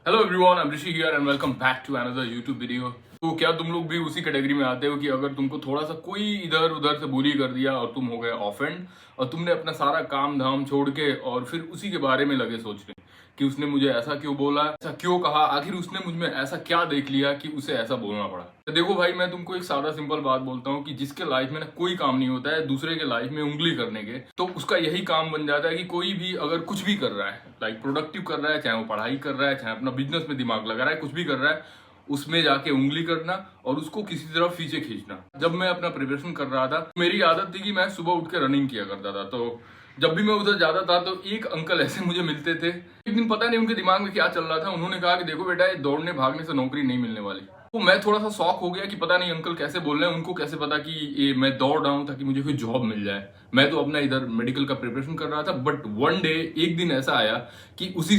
Hello everyone, I am Rishi here and welcome back to another YouTube video. तो क्या तुम लोग भी उसी कैटेगरी में आते हो कि अगर तुमको थोड़ा सा कोई इधर उधर से बुली कर दिया और तुम हो गए ऑफेंड और तुमने अपना सारा काम धाम छोड़ के और फिर उसी के बारे में लगे सोचने कि उसने मुझे ऐसा क्यों बोला, ऐसा क्यों कहा, आखिर उसने मुझ में ऐसा क्या देख लिया कि उसे ऐसा बोलना पड़ा। तो देखो भाई, मैं तुमको एक सादा सिंपल बात बोलता हूँ कि जिसके लाइफ में ना कोई काम नहीं होता है दूसरे के लाइफ में उंगली करने के, तो उसका यही काम बन जाता है कि कोई भी अगर कुछ भी कर रहा है, लाइक प्रोडक्टिव कर रहा है, चाहे वो पढ़ाई कर रहा है, चाहे अपना बिजनेस में दिमाग लगा रहा है, कुछ भी कर रहा है, उसमें जाके उंगली करना और उसको किसी तरफ पीछे खींचना। जब मैं अपना प्रिपरेशन कर रहा था, मेरी आदत थी कि मैं सुबह उठ के रनिंग किया करता था। तो जब भी मैं उधर जाता था तो एक अंकल ऐसे मुझे मिलते थे। एक दिन पता नहीं उनके दिमाग में क्या चल रहा था, उन्होंने कहा कि देखो बेटा, ये दौड़ने भागने से नौकरी नहीं मिलने वाली। तो मैं थोड़ा सा शॉक हो गया कि पता नहीं अंकल कैसे बोल रहे हैं, उनको कैसे पता कि ये मैं दौड़ रहा हूँ ताकि मुझे कोई जॉब मिल जाए। मैं तो अपना इधर मेडिकल का प्रिपरेशन कर रहा था। बट वन डे, एक दिन ऐसा आया कि उसी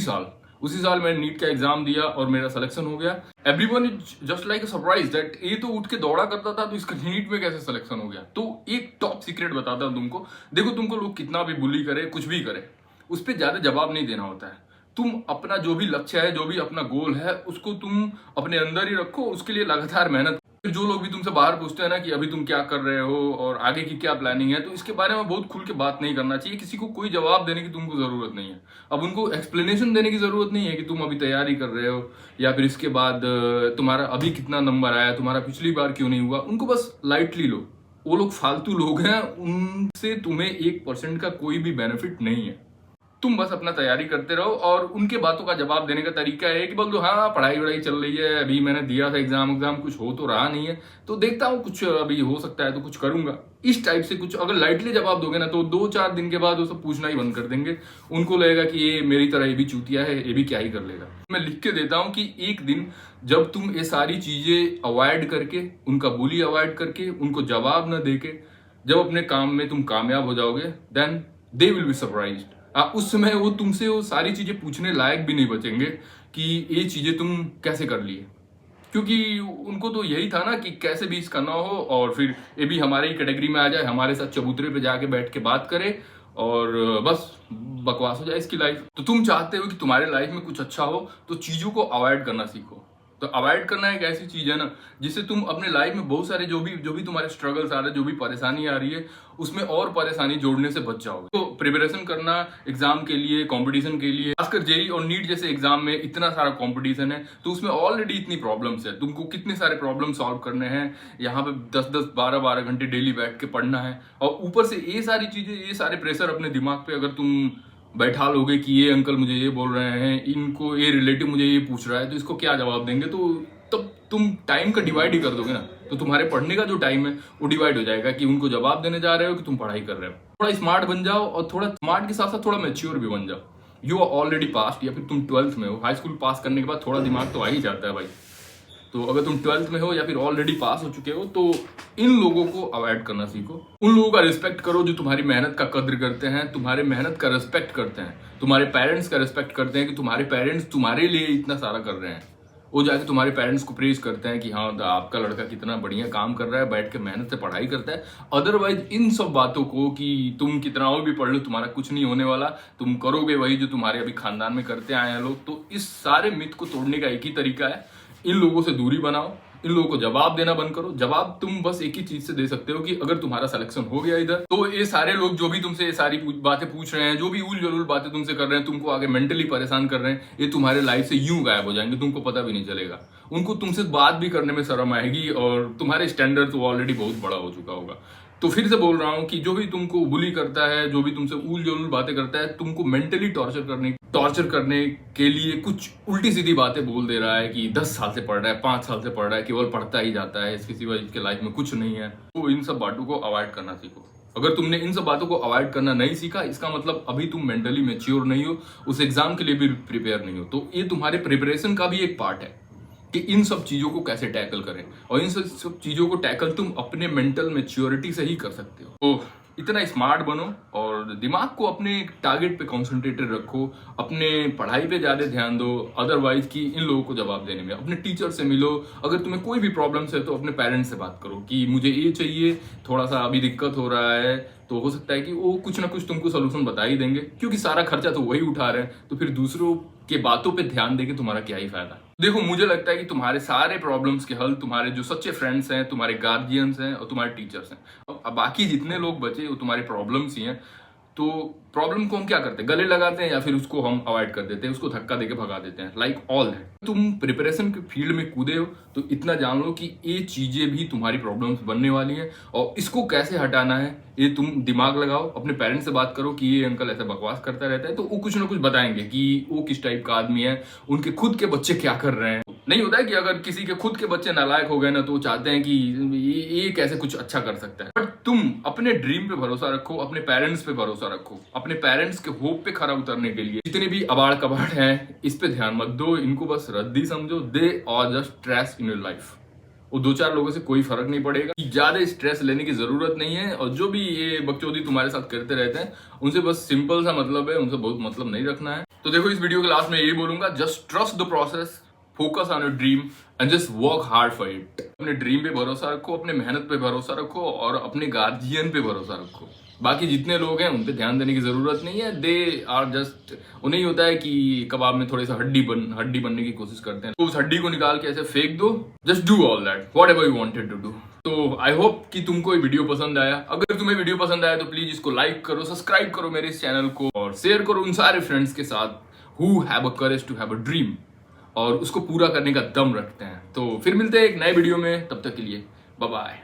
साल मैंने नीट का एग्जाम दिया और मेरा सिलेक्शन हो गया। Everyone is just like a surprise that ये तो उठ के दौड़ा करता था तो इसका नीट में कैसे सिलेक्शन हो गया। तो एक टॉप सीक्रेट बताता हूं तुमको। देखो, तुमको लोग कितना भी बुली करे, कुछ भी करे, उस पर ज्यादा जवाब नहीं देना होता है। तुम अपना जो भी लक्ष्य है, जो भी अपना गोल है, उसको तुम अपने अंदर ही रखो, उसके लिए लगातार मेहनत। फिर जो लोग भी तुमसे बाहर पूछते हैं ना कि अभी तुम क्या कर रहे हो और आगे की क्या प्लानिंग है, तो इसके बारे में बहुत खुल के बात नहीं करना चाहिए। किसी को कोई जवाब देने की तुमको जरूरत नहीं है। अब उनको एक्सप्लेनेशन देने की जरूरत नहीं है कि तुम अभी तैयारी कर रहे हो या फिर इसके बाद तुम्हारा अभी कितना नंबर आया, तुम्हारा पिछली बार क्यों नहीं हुआ। उनको बस लाइटली लो। वो लोग फालतू लोग हैं, उनसे तुम्हें 1% का कोई भी बेनिफिट नहीं है। तुम बस अपना तैयारी करते रहो और उनके बातों का जवाब देने का तरीका है कि बोल दो हाँ, पढ़ाई वढ़ाई चल रही है, अभी मैंने दिया था एग्जाम कुछ हो तो रहा नहीं है, तो देखता हूँ कुछ अभी हो सकता है तो कुछ करूंगा। इस टाइप से कुछ अगर लाइटली जवाब दोगे ना तो 2-4 दिन के बाद वो सब पूछना ही बंद कर देंगे। उनको लगेगा कि ये मेरी तरह ये भी चूतिया है, ये भी क्या ही कर लेगा। मैं लिख के देता हूँ कि एक दिन जब तुम ये सारी चीजें अवॉइड करके, उनका बुली अवॉइड करके, उनको जवाब न देके जब अपने काम में तुम कामयाब हो जाओगे, then they will be surprised. उस समय वो तुमसे वो सारी चीजें पूछने लायक भी नहीं बचेंगे कि ये चीजें तुम कैसे कर लिए, क्योंकि उनको तो यही था ना कि कैसे भी इसका ना हो और फिर ये भी हमारे ही कैटेगरी में आ जाए, हमारे साथ चबूतरे पे जाके बैठ के बात करे और बस बकवास हो जाए इसकी लाइफ। तो तुम चाहते हो कि तुम्हारे लाइफ में कुछ अच्छा हो, तो चीजों को अवॉइड करना सीखो। तो अवॉइड करना एक ऐसी चीज है ना जिससे तुम अपने लाइफ में बहुत सारे जो भी तुम्हारे स्ट्रगल्स आ रहे हैं, जो भी परेशानी आ रही है, उसमें और परेशानी जोड़ने से बच जाओगे। तो प्रिपरेशन करना एग्जाम के लिए, कंपटीशन के लिए, खासकर जेई और नीट जैसे एग्जाम में इतना सारा कंपटीशन है, तो उसमें ऑलरेडी इतनी प्रॉब्लम्स है। तुमको कितने सारे प्रॉब्लम सॉल्व करने हैं, यहाँ पे 10-10, 12-12 घंटे डेली बैठ के पढ़ना है और ऊपर से ये सारी चीजें, ये सारे प्रेशर अपने दिमाग पे अगर तुम बैठा लोगे कि ये अंकल मुझे ये बोल रहे हैं, इनको ये रिलेटिव मुझे ये पूछ रहा है, तो इसको क्या जवाब देंगे। तो तब तुम टाइम का डिवाइड ही कर दोगे ना, तो तुम्हारे पढ़ने का जो टाइम है वो डिवाइड हो जाएगा कि उनको जवाब देने जा रहे हो कि तुम पढ़ाई कर रहे हो। थोड़ा स्मार्ट बन जाओ और थोड़ा स्मार्ट के साथ साथ थोड़ा मैच्योर भी बन जाओ। यू आर ऑलरेडी पास, या फिर तुम 12th में हो। हाई स्कूल पास करने के बाद थोड़ा दिमाग तो आ ही जाता है भाई। तो अगर तुम 12th में हो या फिर ऑलरेडी पास हो चुके हो, तो इन लोगों को अवॉइड करना सीखो। उन लोगों का रिस्पेक्ट करो जो तुम्हारी मेहनत का कद्र करते हैं, तुम्हारे मेहनत का रिस्पेक्ट करते हैं, तुम्हारे पेरेंट्स का रिस्पेक्ट करते हैं कि तुम्हारे पेरेंट्स तुम्हारे लिए इतना सारा कर रहे हैं। वो जाके तुम्हारे पेरेंट्स को प्रेज करते हैं कि हाँ, आपका लड़का कितना बढ़िया काम कर रहा है, बैठ के मेहनत से पढ़ाई करता है। अदरवाइज इन सब बातों को कि तुम कितना और भी पढ़ लो, तुम्हारा कुछ नहीं होने वाला, तुम करोगे वही जो तुम्हारे अभी खानदान में करते आए हैं लोग, तो इस सारे मिथ को तोड़ने का एक ही तरीका है, इन लोगों से दूरी बनाओ, इन लोगों को जवाब देना बंद करो। जवाब तुम बस एक ही चीज से दे सकते हो कि अगर तुम्हारा सिलेक्शन हो गया इधर, तो ये सारे लोग जो भी तुमसे ये सारी बातें पूछ रहे हैं, जो भी उल जलूल बातें तुमसे कर रहे हैं, तुमको आगे मेंटली परेशान कर रहे हैं, ये तुम्हारे लाइफ से यूं गायब हो जाएंगे, तुमको पता भी नहीं चलेगा। उनको तुमसे बात भी करने में शर्म आएगी और तुम्हारे स्टैंडर्ड तो ऑलरेडी बहुत बड़ा हो चुका होगा। तो फिर से बोल रहा हूं कि जो भी तुमको बुली करता है, जो भी तुमसे उल जलूल बातें करता है, तुमको मेंटली टॉर्चर करने के लिए कुछ उल्टी सीधी बातें बोल दे रहा है कि 10 साल से पढ़ रहा है, 5 साल से पढ़ रहा है, केवल पढ़ता ही जाता है, इसके सिवा इसके लाइफ में कुछ नहीं है, तो इन सब बातों को अवॉइड करना सीखो। अगर तुमने इन सब बातों को अवॉइड करना नहीं सीखा, इसका मतलब अभी तुम मेंटली मैच्योर नहीं हो, उस एग्जाम के लिए भी प्रिपेयर नहीं हो। तो ये तुम्हारे प्रिपरेशन का भी एक पार्ट है कि इन सब चीजों को कैसे टैकल करें, और इन सब चीजों को टैकल तुम अपने मेंटल मैच्योरिटी से ही कर सकते हो। तो इतना स्मार्ट बनो और दिमाग को अपने टारगेट पे कॉन्सेंट्रेटेड रखो, अपने पढ़ाई पे ज्यादा ध्यान दो। अदरवाइज कि इन लोगों को जवाब देने में अपने टीचर से मिलो। अगर तुम्हें कोई भी प्रॉब्लम्स है तो अपने पेरेंट्स से बात करो कि मुझे ये चाहिए, थोड़ा सा अभी दिक्कत हो रहा है, तो हो सकता है कि वो कुछ ना कुछ तुमको सोल्यूशन बता ही देंगे, क्योंकि सारा खर्चा तो वही उठा रहे हैं। तो फिर दूसरों के बातों पे ध्यान देके तुम्हारा क्या ही फायदा। देखो, मुझे लगता है कि तुम्हारे सारे प्रॉब्लम्स के हल तुम्हारे जो सच्चे फ्रेंड्स हैं, तुम्हारे गार्जियंस हैं और तुम्हारे टीचर्स हैं। अब बाकी जितने लोग बचे वो तुम्हारे प्रॉब्लम्स ही हैं। तो प्रॉब्लम को हम क्या करते हैं, गले लगाते हैं या फिर उसको हम अवॉइड कर देते हैं, उसको धक्का देके भगा देते हैं। लाइक ऑल दैट, तुम प्रिपरेशन के फील्ड में कूदे हो तो इतना जान लो कि ये चीजें भी तुम्हारी प्रॉब्लम्स बनने वाली हैं और इसको कैसे हटाना है ये तुम दिमाग लगाओ। अपने पेरेंट्स से बात करो कि ये अंकल ऐसा बकवास करता रहता है, तो वो कुछ ना कुछ बताएंगे कि वो किस टाइप का आदमी है, उनके खुद के बच्चे क्या कर रहे हैं। नहीं होता है कि अगर किसी के खुद के बच्चे नालायक हो गए ना तो वो चाहते हैं कि ये कैसे कुछ अच्छा कर सकता है। बट तुम अपने ड्रीम पे भरोसा रखो, अपने पेरेंट्स पे भरोसा रखो, अपने पेरेंट्स के होप पे खरा उतरने के लिए जितने भी अबाड़ कबाड़ हैं इस पे ध्यान मत दो, इनको बस रद्दी समझो। They are just stress in your life. वो 2-4 लोगों से कोई फर्क नहीं पड़ेगा, ज्यादा स्ट्रेस लेने की जरूरत नहीं है। और जो भी ये बकचोदी तुम्हारे साथ करते रहते हैं उनसे बस सिंपल सा मतलब है, उनसे बहुत मतलब नहीं रखना है। तो देखो, इस वीडियो के लास्ट में यही बोलूंगा, just trust the process, focus on your dream and just work hard for it. अपने ड्रीम पे भरोसा रखो, अपने मेहनत पे भरोसा रखो और अपने गार्जियन पे भरोसा रखो। बाकी जितने लोग हैं उन पे ध्यान देने की जरूरत नहीं है। दे आर जस्ट, उन्हें होता है कि कबाब में थोड़ी सा हड्डी बनने की कोशिश करते हैं, तो उस हड्डी को निकाल के ऐसे फेंक दो। Just do all that whatever you wanted to do. तो आई होप कि तुमको ये वीडियो पसंद आया। अगर तुम्हें वीडियो पसंद आया तो प्लीज इसको लाइक करो, सब्सक्राइब करो मेरे इस चैनल को और शेयर करो उन सारे फ्रेंड्स के साथ who have a courage to have a dream और उसको पूरा करने का दम रखते हैं। तो फिर मिलते हैं एक नए वीडियो में, तब तक के लिए बाय बाय।